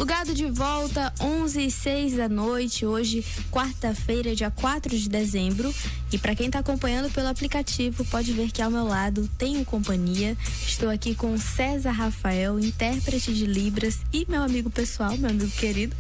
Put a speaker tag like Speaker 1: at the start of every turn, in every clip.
Speaker 1: Plugado de volta, 11h06 da noite, hoje, quarta-feira, dia 4 de dezembro. E para quem tá acompanhando pelo aplicativo, pode ver que ao meu lado tenho companhia. Estou aqui com César Rafael, intérprete de Libras, e meu amigo pessoal, meu amigo querido,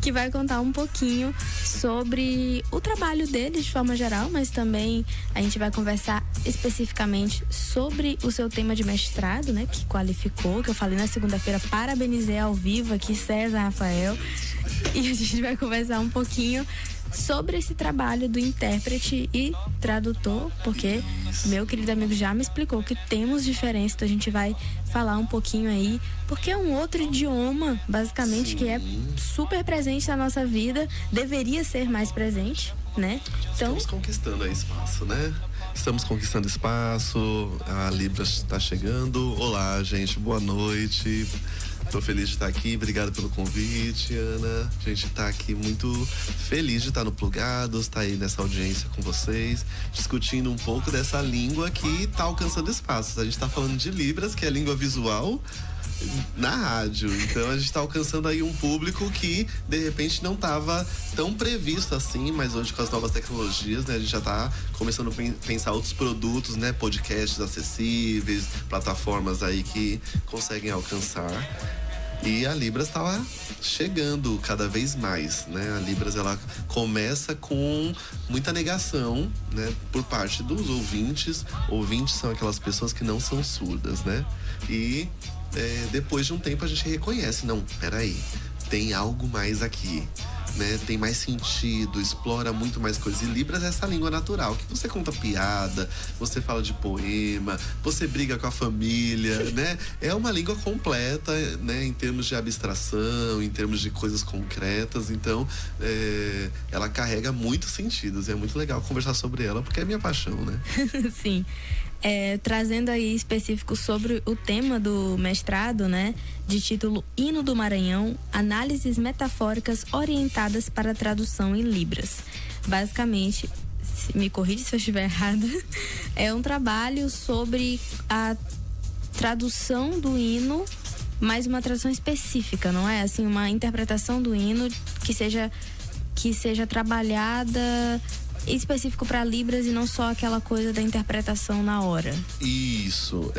Speaker 1: que vai contar um pouquinho sobre o trabalho dele de forma geral, mas também a gente vai conversar especificamente sobre o seu tema de mestrado, né, que qualificou, que eu falei na segunda-feira, parabenizei ao vivo aqui, César Rafael, e a gente vai conversar um pouquinho sobre esse trabalho do intérprete e tradutor, porque meu querido amigo já me explicou que temos diferença, então a gente vai falar um pouquinho aí, porque é um outro idioma, basicamente, sim, que é super presente na nossa vida, deveria ser mais presente, né? Então,
Speaker 2: estamos conquistando aí espaço, né? Estamos conquistando espaço, a Libras está chegando. Olá, gente, boa noite. Tô feliz de estar aqui, obrigado pelo convite, Ana. A gente tá aqui muito feliz de estar no Plugados, tá aí nessa audiência com vocês, discutindo um pouco dessa língua que tá alcançando espaços. A gente tá falando de Libras, que é a língua visual, na rádio. Então a gente tá alcançando aí um público que de repente não tava tão previsto assim, mas hoje com as novas tecnologias, né, a gente já tá começando a pensar outros produtos, né, podcasts acessíveis, plataformas aí que conseguem alcançar. E a Libras estava chegando cada vez mais, né? A Libras, ela começa com muita negação, né? Por parte dos ouvintes. Ouvintes são aquelas pessoas que não são surdas, né? E depois de um tempo a gente reconhece, não, peraí, tem algo mais aqui, né? Tem mais sentido, explora muito mais coisas. E Libras é essa língua natural, que você conta piada, você fala de poema, você briga com a família, né? É uma língua completa, né? Em termos de abstração, em termos de coisas concretas. Então, ela carrega muitos sentidos. E é muito legal conversar sobre ela, porque é minha paixão, né?
Speaker 1: Sim. Trazendo aí específico sobre o tema do mestrado, né? De título Hino do Maranhão, análises metafóricas orientadas para a tradução em Libras. Basicamente, me corrige se eu estiver errada, é um trabalho sobre a tradução do hino, mas uma tradução específica, não é? Assim, uma interpretação do hino que seja trabalhada específico para Libras e não só aquela coisa da interpretação na hora.
Speaker 2: Isso.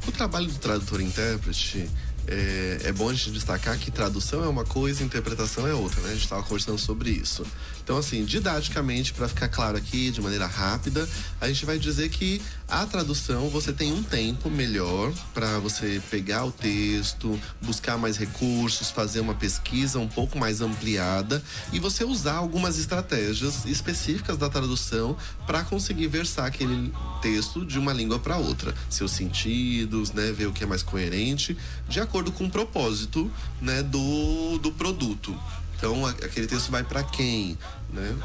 Speaker 2: O trabalho do tradutor-intérprete, é bom a gente destacar que tradução é uma coisa, interpretação é outra, né? A gente estava conversando sobre isso. Então, assim, didaticamente, para ficar claro aqui, de maneira rápida, a gente vai dizer que a tradução, você tem um tempo melhor para você pegar o texto, buscar mais recursos, fazer uma pesquisa um pouco mais ampliada e você usar algumas estratégias específicas da tradução para conseguir versar aquele texto de uma língua para outra. Seus sentidos, né? Ver o que é mais coerente, de acordo com o propósito, né? Do produto. Então, aquele texto vai para quem, né?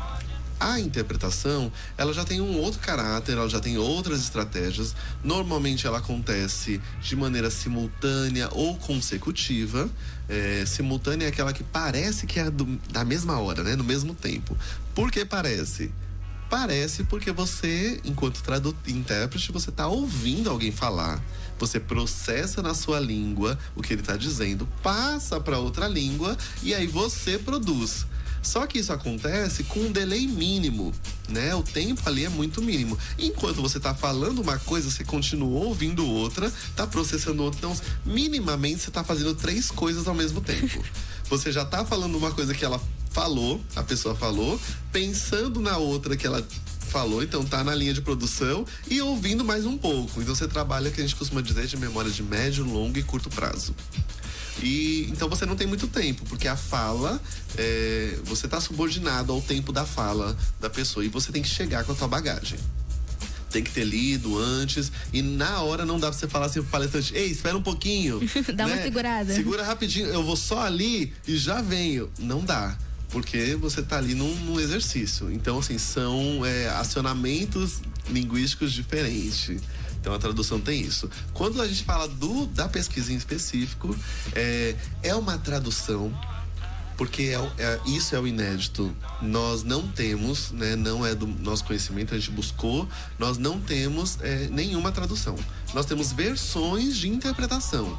Speaker 2: A interpretação, ela já tem um outro caráter, ela já tem outras estratégias. Normalmente ela acontece de maneira simultânea ou consecutiva. Simultânea é aquela que parece que é da mesma hora, né? No mesmo tempo. Por que parece? Parece porque você, enquanto intérprete, você está ouvindo alguém falar, você processa na sua língua o que ele está dizendo, passa para outra língua e aí você produz. Só que isso acontece com um delay mínimo, né? O tempo ali é muito mínimo. Enquanto você tá falando uma coisa, você continua ouvindo outra, tá processando outra. Então, minimamente, você tá fazendo 3 coisas ao mesmo tempo. Você já tá falando uma coisa que ela falou, a pessoa falou, pensando na outra que ela falou, então tá na linha de produção e ouvindo mais um pouco. Então você trabalha, o que a gente costuma dizer, de memória de médio, longo e curto prazo. E então você não tem muito tempo, porque a fala, você tá subordinado ao tempo da fala da pessoa e você tem que chegar com a tua bagagem. Tem que ter lido antes e na hora não dá pra você falar assim pro palestrante: ei, espera um pouquinho.
Speaker 1: Dá uma segurada.
Speaker 2: Segura rapidinho, eu vou só ali e já venho. Não dá. Porque você tá ali num exercício. Então, assim, são acionamentos linguísticos diferentes. Então a tradução tem isso. Quando a gente fala da pesquisa em específico, é uma tradução, porque isso é o inédito. Nós não temos, né, não é do nosso conhecimento, a gente buscou, nós não temos nenhuma tradução. Nós temos versões de interpretação.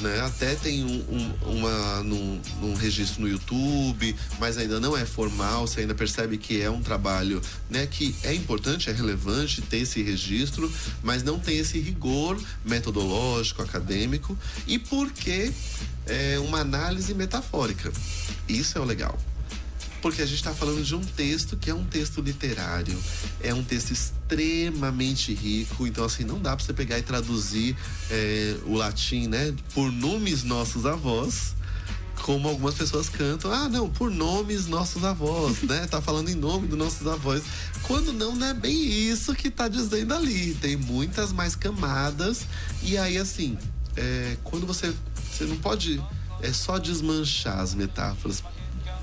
Speaker 2: né? Até tem um registro no YouTube, mas ainda não é formal. Você ainda percebe que é um trabalho, né, que é importante, é relevante ter esse registro, mas não tem esse rigor metodológico, acadêmico, e porque é uma análise metafórica. Isso é o legal. Porque a gente está falando de um texto que é um texto literário, é um texto extremamente rico, então assim, não dá para você pegar e traduzir o latim, né, por nomes nossos avós, como algumas pessoas cantam, por nomes nossos avós, né, tá falando em nome dos nossos avós, quando não é bem isso que tá dizendo ali, tem muitas mais camadas, e aí assim, quando você não pode só desmanchar as metáforas,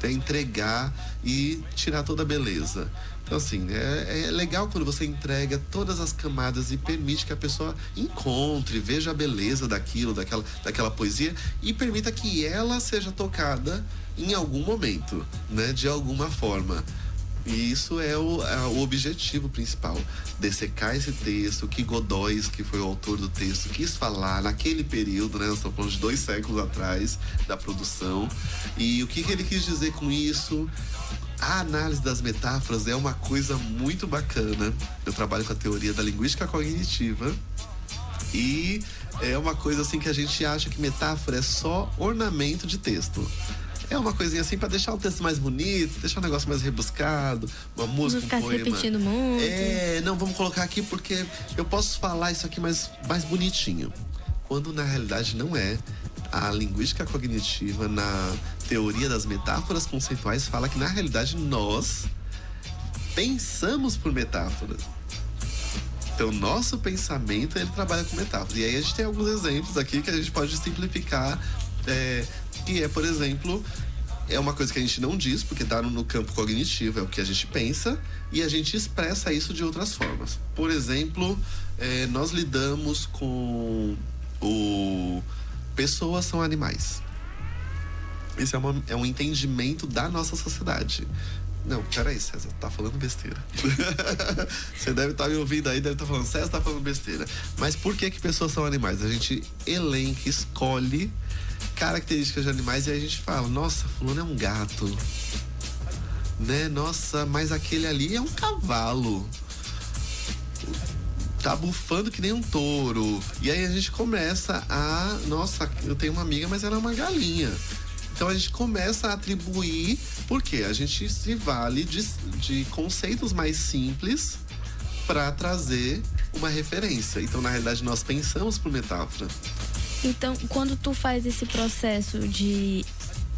Speaker 2: entregar e tirar toda a beleza. Então assim, é legal quando você entrega todas as camadas e permite que a pessoa encontre, veja a beleza daquilo, daquela poesia, e permita que ela seja tocada em algum momento, né, de alguma forma. E isso é o objetivo principal, dessecar esse texto que Godóis, que foi o autor do texto, quis falar naquele período, né? Nós estamos falando de 2 séculos atrás da produção. E o que ele quis dizer com isso? A análise das metáforas é uma coisa muito bacana. Eu trabalho com a teoria da linguística cognitiva e é uma coisa assim que a gente acha que metáfora é só ornamento de texto. É uma coisinha assim pra deixar o texto mais bonito, deixar o negócio mais rebuscado, uma música,
Speaker 1: um poema. Não ficar se repetindo muito.
Speaker 2: Não, vamos colocar aqui porque eu posso falar isso aqui mais bonitinho. Quando na realidade não é. A linguística cognitiva, na teoria das metáforas conceituais, fala que na realidade nós pensamos por metáforas. Então, nosso pensamento, ele trabalha com metáforas. E aí a gente tem alguns exemplos aqui que a gente pode simplificar, que por exemplo, é uma coisa que a gente não diz, porque tá no campo cognitivo, é o que a gente pensa, e a gente expressa isso de outras formas. Por exemplo, nós lidamos com pessoas são animais. Esse é um entendimento da nossa sociedade. Não, peraí, César, tá falando besteira. Você deve estar me ouvindo aí, deve estar falando, César tá falando besteira. Mas por que pessoas são animais? A gente elenca, escolhe características de animais e aí a gente fala, nossa, fulano é um gato, né? Nossa, mas aquele ali é um cavalo, tá bufando que nem um touro. E aí a gente começa nossa, eu tenho uma amiga, mas ela é uma galinha. Então a gente começa a atribuir, porque a gente se vale de conceitos mais simples para trazer uma referência. Então, na realidade, nós pensamos por metáfora.
Speaker 1: Então, quando tu faz esse processo de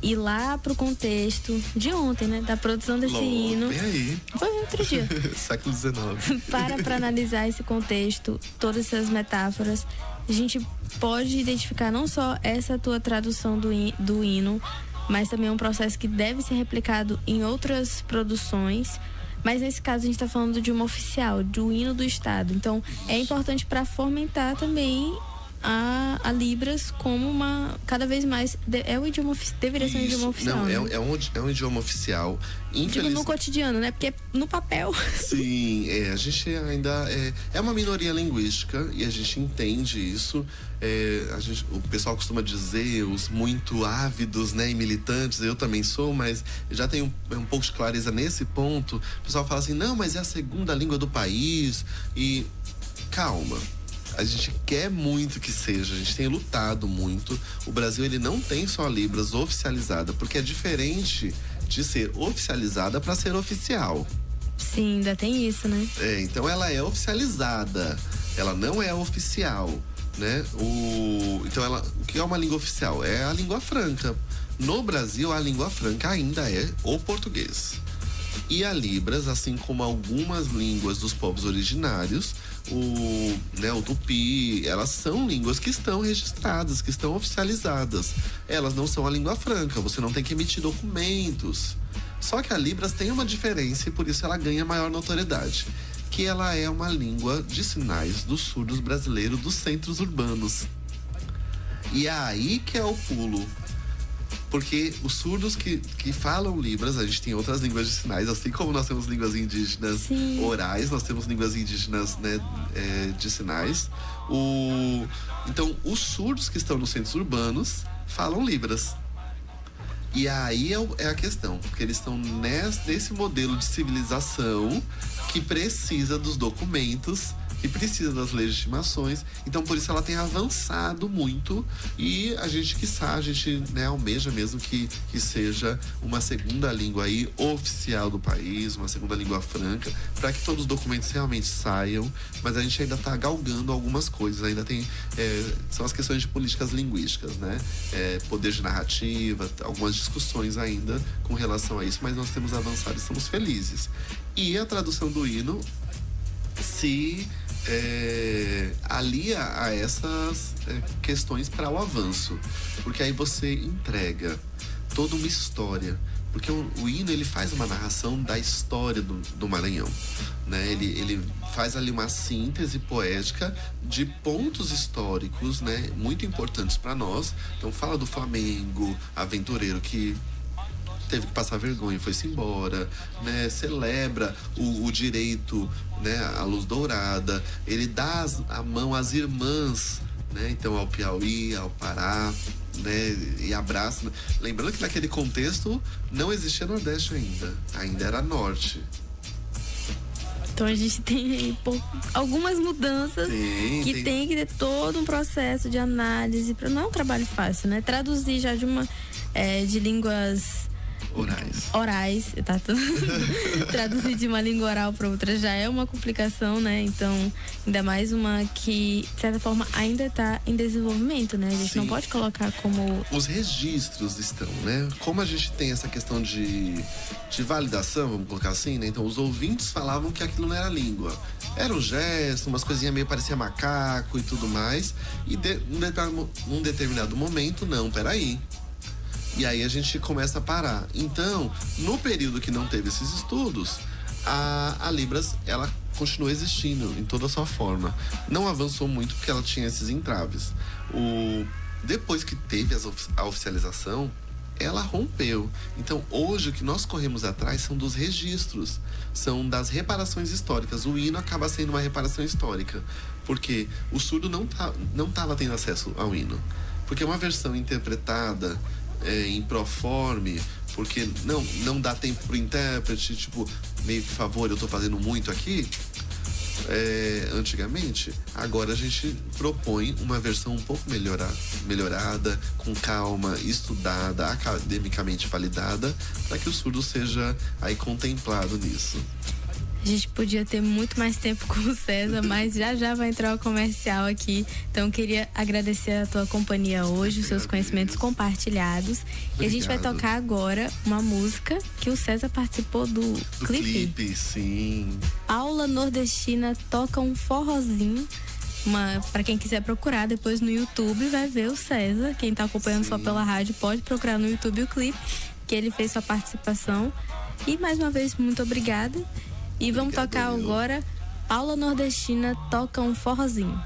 Speaker 1: ir lá pro contexto de ontem, né? Da produção desse hino.
Speaker 2: Vem aí.
Speaker 1: Foi outro dia.
Speaker 2: Século XIX.
Speaker 1: Para analisar esse contexto, todas essas metáforas, a gente pode identificar não só essa tua tradução do hino, mas também é um processo que deve ser replicado em outras produções. Mas nesse caso a gente está falando de uma oficial, do hino do Estado. Então é importante para fomentar também a Libras como uma, cada vez mais, o idioma, deveria ser um idioma oficial.
Speaker 2: Não,
Speaker 1: né?
Speaker 2: é um idioma oficial.
Speaker 1: Digo no cotidiano, né? Porque no papel.
Speaker 2: Sim, a gente ainda é uma minoria linguística e a gente entende isso. O pessoal costuma dizer, os muito ávidos, né, e militantes, eu também sou, mas já tenho um pouco de clareza nesse ponto. O pessoal fala assim, não, mas é a segunda língua do país e calma. A gente quer muito que seja, a gente tem lutado muito. O Brasil, ele não tem só a Libras oficializada, porque é diferente de ser oficializada para ser oficial.
Speaker 1: Sim, ainda tem isso, né?
Speaker 2: Então ela é oficializada, ela não é oficial, né? Então o que é uma língua oficial? É a língua franca. No Brasil, a língua franca ainda é o português. E a Libras, assim como algumas línguas dos povos originários, o Tupi, elas são línguas que estão registradas, que estão oficializadas. Elas não são a língua franca, você não tem que emitir documentos. Só que a Libras tem uma diferença e por isso ela ganha maior notoriedade, que ela é uma língua de sinais dos surdos brasileiros dos centros urbanos. E é aí que é o pulo. Porque os surdos que falam Libras, a gente tem outras línguas de sinais, assim como nós temos línguas indígenas orais, nós temos línguas indígenas, né, de sinais. Então, os surdos que estão nos centros urbanos falam Libras. E aí é a questão, porque eles estão nesse modelo de civilização que precisa dos documentos e precisa das legitimações. Então, por isso ela tem avançado muito e a gente né, almeja mesmo que seja uma segunda língua aí oficial do país, uma segunda língua franca, para que todos os documentos realmente saiam. Mas a gente ainda está galgando algumas coisas, ainda tem são as questões de políticas linguísticas, né? Poder de narrativa, algumas discussões ainda com relação a isso, mas nós temos avançado e estamos felizes. E a tradução do hino se alia a essas questões para o avanço, porque aí você entrega toda uma história, porque o hino ele faz uma narração da história do Maranhão, né? Ele faz ali uma síntese poética de pontos históricos, né, muito importantes para nós. Então fala do Flamengo, aventureiro que teve que passar vergonha e foi-se embora, né? Celebra o direito, né, à luz dourada. Ele dá a mão às irmãs, né? Então ao Piauí, ao Pará, né? E abraça. Lembrando que naquele contexto não existia Nordeste ainda era Norte.
Speaker 1: Então a gente tem algumas mudanças tem que ter todo um processo de análise. Não é um trabalho fácil, né? Traduzir já de línguas orais, tá? Traduzir de uma língua oral para outra já é uma complicação, né? Então, ainda mais uma que, de certa forma, ainda está em desenvolvimento, né? A gente não pode colocar como...
Speaker 2: Os registros estão, né? Como a gente tem essa questão de validação, vamos colocar assim, né? Então, os ouvintes falavam que aquilo não era língua. Era um gesto, umas coisinhas meio parecia macaco e tudo mais. E num determinado momento, não, peraí. E aí a gente começa a parar. Então, no período que não teve esses estudos, a Libras, ela continuou existindo em toda a sua forma. Não avançou muito porque ela tinha esses entraves. Depois que teve a oficialização, ela rompeu. Então, hoje, o que nós corremos atrás são dos registros, são das reparações históricas. O hino acaba sendo uma reparação histórica, porque o surdo não estava tendo acesso ao hino. Porque uma versão interpretada em proforme, porque não dá tempo pro intérprete, tipo, meio que favor, eu tô fazendo muito aqui, antigamente. Agora a gente propõe uma versão um pouco melhorada, com calma, estudada, academicamente validada, para que o surdo seja aí contemplado nisso.
Speaker 1: A gente podia ter muito mais tempo com o César, mas já vai entrar o comercial aqui. Então, queria agradecer a tua companhia hoje, os seus conhecimentos compartilhados. Obrigado. E a gente vai tocar agora uma música que o César participou do clipe.
Speaker 2: Sim.
Speaker 1: Paula Nordestina toca um forrozinho. Para quem quiser procurar depois no YouTube, vai ver o César. Quem tá acompanhando só pela rádio pode procurar no YouTube o clipe, que ele fez sua participação. E mais uma vez, muito obrigada. E vamos tocar agora, Paula Nordestina toca um forrozinho.